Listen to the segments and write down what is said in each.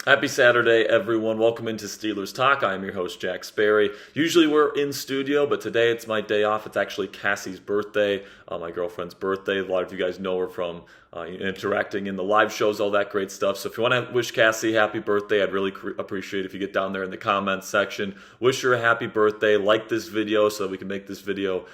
Happy Saturday, everyone. Welcome into Steelers Talk. I am your host, Jack Sperry. Usually we're in studio, but today it's my day off. It's actually Cassie's birthday, my girlfriend's birthday. A lot of you guys know her from interacting in the live shows, all that great stuff. So if you want to wish Cassie happy birthday, I'd really appreciate if you get down there in the comments section. Wish her a happy birthday. Like this video so that we can make this video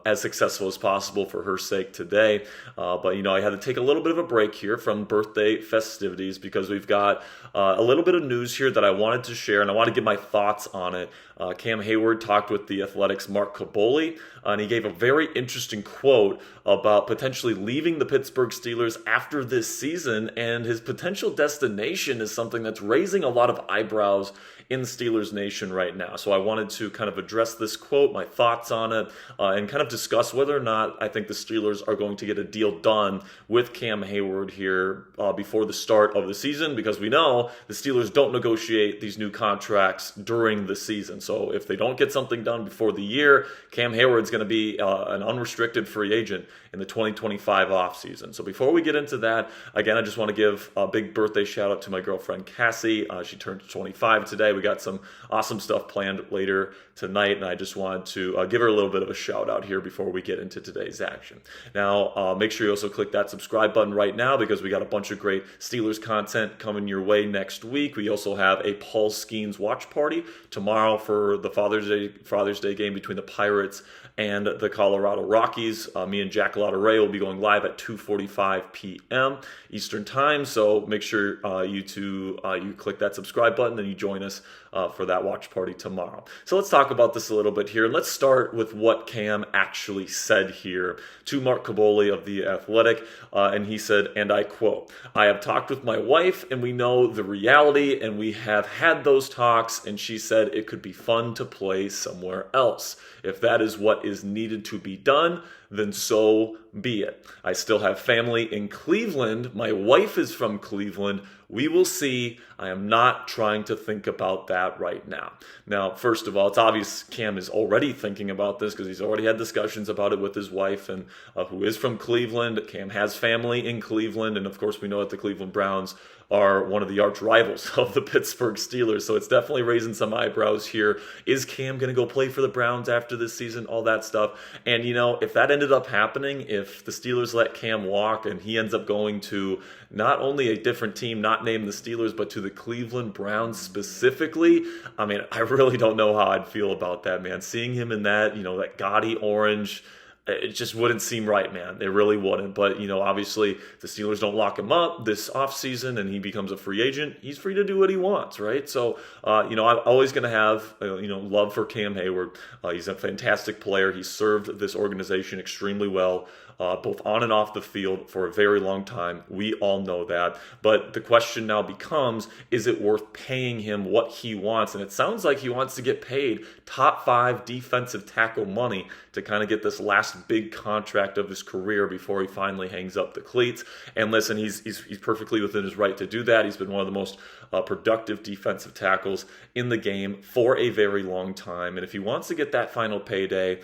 as successful as possible for her sake today. But I had to take a little bit of a break here from birthday festivities because we've got a little bit of news here that I wanted to share, and I want to give my thoughts on it. Cam Heyward talked with the Athletic's Mark Kaboly, and he gave a very interesting quote about potentially leaving the Pittsburgh Steelers after this season, and his potential destination is something that's raising a lot of eyebrows in Steelers Nation right now. So I wanted to kind of address this quote, my thoughts on it, and kind of discuss whether or not I think the Steelers are going to get a deal done with Cam Heyward here before the start of the season, because we know the Steelers don't negotiate these new contracts during the season. So if they don't get something done before the year, Cam Heyward's going to be an unrestricted free agent in the 2025 offseason. So before we get into that, again, I just want to give a big birthday shout out to my girlfriend Cassie. She turned 25 today. We got some awesome stuff planned later tonight, and I just wanted to give her a little bit of a shout out here before we get into today's action. Now, make sure you also click that subscribe button right now because we got a bunch of great Steelers content coming your way next week. We also have a Paul Skeens watch party tomorrow for the Father's Day game between the Pirates and the Colorado Rockies. Me and Jack Ray will be going live at 2:45 p.m. Eastern Time, so make sure you click that subscribe button and you join us for that watch party tomorrow. So let's talk about this a little bit here. Let's start with what Cam actually said here to Mark Kaboly of The Athletic, and he said, and I quote, "I have talked with my wife and we know the reality and we have had those talks, and she said it could be fun to play somewhere else. If that is what is needed to be done, then so be it. I still have family in Cleveland. My wife is from Cleveland. We will see. I am not trying to think about that right now." Now, first of all, it's obvious Cam is already thinking about this because he's already had discussions about it with his wife, and who is from Cleveland. Cam has family in Cleveland, and of course we know that the Cleveland Browns are one of the arch rivals of the Pittsburgh Steelers, so it's definitely raising some eyebrows here. Is Cam going to go play for the Browns after this season? All that stuff. And, if that ended up happening, if the Steelers let Cam walk and he ends up going to not only a different team, not named the Steelers, but to the Cleveland Browns specifically, I really don't know how I'd feel about that, man. Seeing him in that, that gaudy orange, it just wouldn't seem right, man. It really wouldn't. But, obviously the Steelers don't lock him up this offseason and he becomes a free agent. He's free to do what he wants, right? So, I'm always going to have, love for Cam Heyward. He's a fantastic player. He served this organization extremely well, both on and off the field for a very long time. We all know that. But the question now becomes, is it worth paying him what he wants? And it sounds like he wants to get paid top 5 defensive tackle money to kind of get this last big contract of his career before he finally hangs up the cleats. And listen, he's perfectly within his right to do that. He's been one of the most productive defensive tackles in the game for a very long time. And if he wants to get that final payday,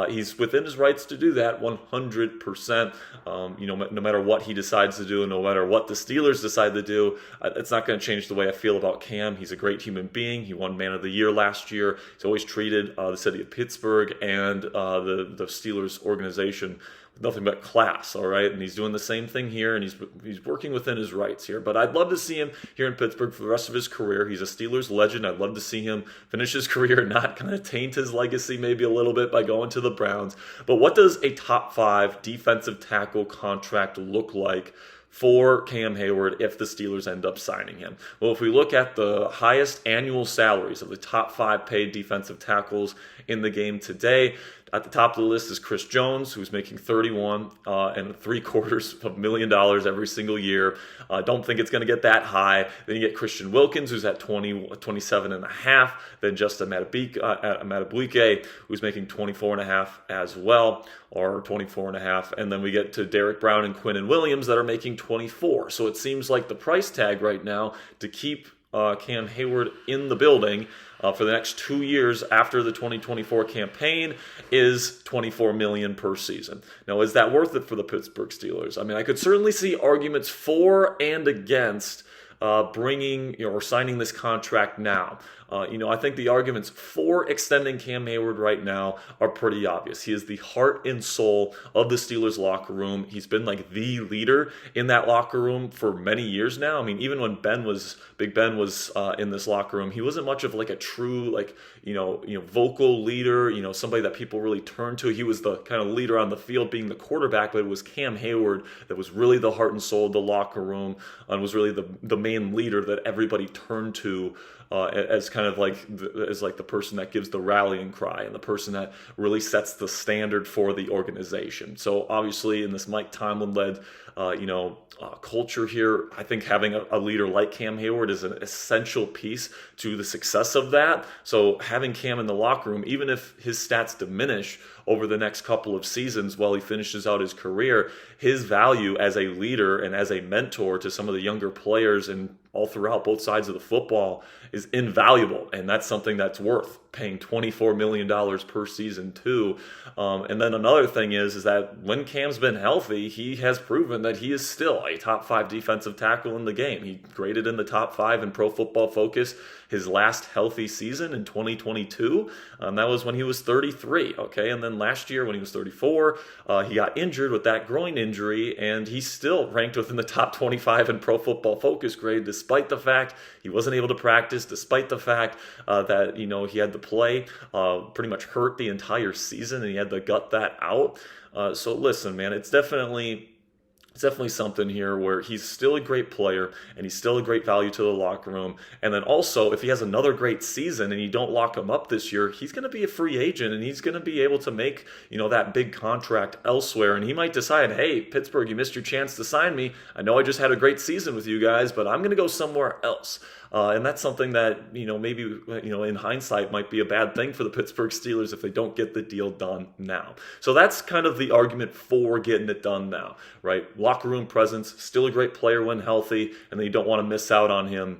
he's within his rights to do that 100%. No matter what he decides to do and no matter what the Steelers decide to do, it's not going to change the way I feel about Cam. He's a great human being. He won Man of the Year last year. He's always treated the city of Pittsburgh and the Steelers organization with nothing but class, all right? And he's doing the same thing here, and he's working within his rights here. But I'd love to see him here in Pittsburgh for the rest of his career. He's a Steelers legend. I'd love to see him finish his career and not kind of taint his legacy maybe a little bit by going to the Browns. But what does a top 5 defensive tackle contract look like for Cam Heyward if the Steelers end up signing him? Well, if we look at the highest annual salaries of the top 5 paid defensive tackles in the game today, at the top of the list is Chris Jones, who's making $31.75 million every single year. Don't think it's going to get that high. Then you get Christian Wilkins, who's at 27.5. Then Justin Madubuike, who's making 24.5 as well, or 24.5. And then we get to Derek Brown and Quinnen Williams that are making 24. So it seems like the price tag right now to keep Cam Heyward in the building for the next 2 years after the 2024 campaign is $24 million per season. Now, is that worth it for the Pittsburgh Steelers? I mean, I could certainly see arguments for and against bringing or signing this contract now. I think the arguments for extending Cam Heyward right now are pretty obvious. He is the heart and soul of the Steelers locker room. He's been like the leader in that locker room for many years now. I mean, even when Big Ben was in this locker room, he wasn't much of like a true vocal leader, somebody that people really turned to. He was the kind of leader on the field being the quarterback, but it was Cam Heyward that was really the heart and soul of the locker room and was really the main leader that everybody turned to as kind of like the person that gives the rallying cry and the person that really sets the standard for the organization. So obviously in this Mike Tomlin-led culture here, I think having a leader like Cam Heyward is an essential piece to the success of that. So having Cam in the locker room, even if his stats diminish over the next couple of seasons while he finishes out his career, his value as a leader and as a mentor to some of the younger players and all throughout both sides of the football is invaluable. And that's something that's worth paying $24 million per season too. And then another thing is that when Cam's been healthy, he has proven that he is still a top 5 defensive tackle in the game. He graded in the top 5 in Pro Football Focus his last healthy season in 2022. That was when he was 33, okay? And then last year when he was 34, he got injured with that groin injury, and he still ranked within the top 25 in Pro Football Focus grade, despite the fact he wasn't able to practice, despite the fact that, he had to play pretty much hurt the entire season, and he had to gut that out. So listen, man, it's definitely something here where he's still a great player and he's still a great value to the locker room. And then also, if he has another great season and you don't lock him up this year, he's going to be a free agent and he's going to be able to make, that big contract elsewhere. And he might decide, hey, Pittsburgh, you missed your chance to sign me. I know I just had a great season with you guys, but I'm going to go somewhere else. And that's something that, maybe, in hindsight might be a bad thing for the Pittsburgh Steelers if they don't get the deal done now. So that's kind of the argument for getting it done now, right? Locker room presence, still a great player when healthy, and then you don't want to miss out on him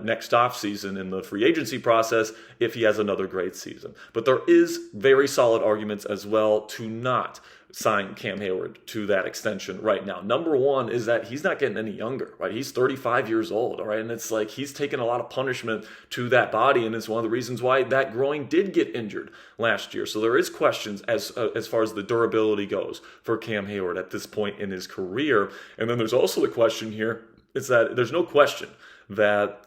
next offseason in the free agency process if he has another great season. But there is very solid arguments as well to not sign Cam Heyward to that extension right now. Number one is that he's not getting any younger, right? He's 35 years old, all right? And it's like he's taken a lot of punishment to that body, and it's one of the reasons why that groin did get injured last year. So there is questions as far as the durability goes for Cam Heyward at this point in his career. And then there's also the question here is that there's no question that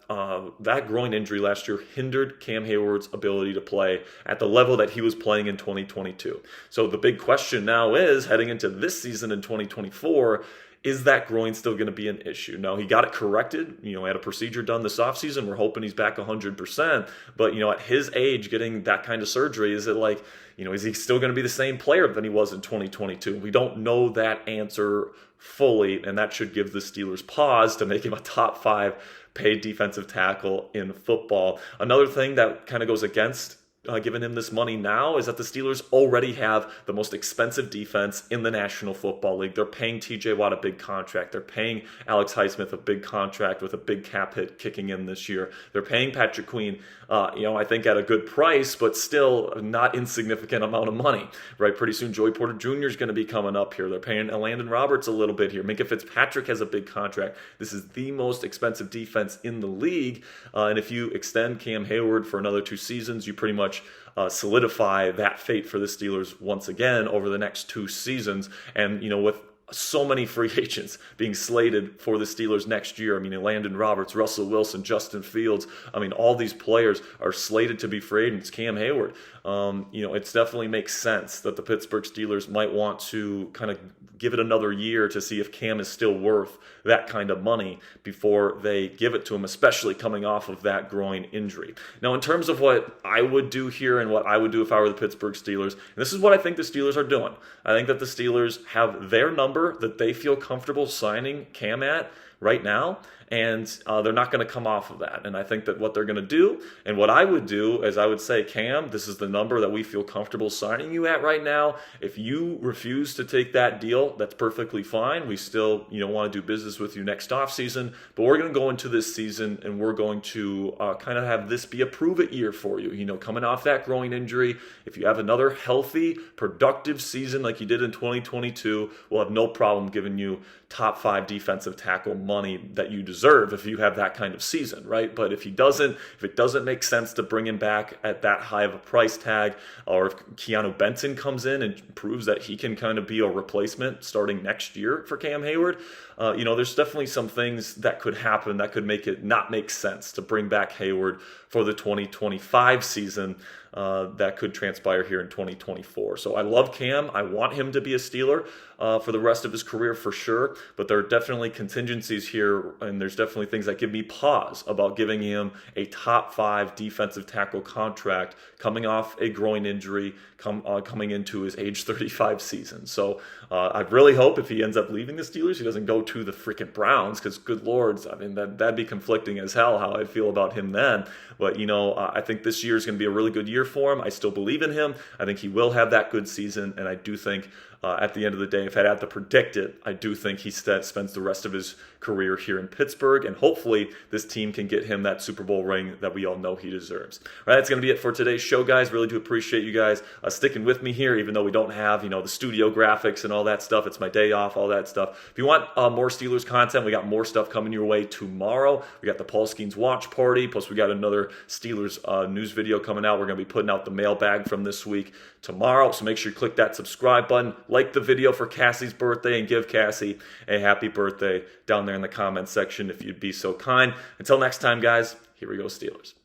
that groin injury last year hindered Cam Heyward's ability to play at the level that he was playing in 2022. So the big question now is, heading into this season in 2024, is that groin still going to be an issue? Now, he got it corrected, had a procedure done this offseason. We're hoping he's back 100%. But, at his age, getting that kind of surgery, is it like, is he still going to be the same player than he was in 2022? We don't know that answer fully, and that should give the Steelers pause to make him a top 5 paid defensive tackle in football. Another thing that kind of goes against giving him this money now is that the Steelers already have the most expensive defense in the National Football League. They're paying TJ Watt a big contract. They're paying Alex Highsmith a big contract with a big cap hit kicking in this year. They're paying Patrick Queen, I think at a good price, but still not insignificant amount of money, right? Pretty soon Joey Porter Jr. is going to be coming up here. They're paying Landon Roberts a little bit here. Minka Fitzpatrick has a big contract. This is the most expensive defense in the league. And if you extend Cam Heyward for another 2 seasons, you pretty much solidify that fate for the Steelers once again over the next 2 seasons. And, with so many free agents being slated for the Steelers next year. I mean, Landon Roberts, Russell Wilson, Justin Fields. I mean, all these players are slated to be free agents. Cam Heyward. It definitely makes sense that the Pittsburgh Steelers might want to kind of give it another year to see if Cam is still worth that kind of money before they give it to him, especially coming off of that groin injury. Now, in terms of what I would do here and what I would do if I were the Pittsburgh Steelers, and this is what I think the Steelers are doing. I think that the Steelers have their number that they feel comfortable signing Cam at right now, and they're not going to come off of that. And I think that what they're going to do, and what I would do, is I would say, Cam, this is the number that we feel comfortable signing you at right now. If you refuse to take that deal, that's perfectly fine. We still, want to do business with you next offseason, but we're going to go into this season and we're going to kind of have this be a prove-it year for you. Coming off that groin injury, if you have another healthy, productive season like you did in 2022, we'll have no problem giving you top 5 defensive tackle money that you deserve if you have that kind of season, right? But if it doesn't make sense to bring him back at that high of a price tag, or if Keanu Benton comes in and proves that he can kind of be a replacement starting next year for Cam Heyward, there's definitely some things that could happen that could make it not make sense to bring back Heyward for the 2025 season. That could transpire here in 2024. So I love Cam. I want him to be a Steeler for the rest of his career for sure. But there are definitely contingencies here, and there's definitely things that give me pause about giving him a top 5 defensive tackle contract coming off a groin injury, coming into his age 35 season. So I really hope if he ends up leaving the Steelers, he doesn't go to the freaking Browns, because good lords, I mean, that'd be conflicting as hell how I'd feel about him then. But, I think this year is going to be a really good year for him. I still believe in him. I think he will have that good season, and I do think at the end of the day, if I had to predict it, I do think he spends the rest of his career here in Pittsburgh, and hopefully this team can get him that Super Bowl ring that we all know he deserves. All right, that's going to be it for today's show, guys. Really do appreciate you guys sticking with me here, even though we don't have, the studio graphics and all that stuff. It's my day off, all that stuff. If you want more Steelers content, we got more stuff coming your way tomorrow. We got the Paul Skeens watch party, plus we got another Steelers news video coming out. We're going to be putting out the mailbag from this week tomorrow, so make sure you click that subscribe button, like the video for Cassie's birthday, and give Cassie a happy birthday down there in the comments section if you'd be so kind. Until next time, guys, here we go, Steelers.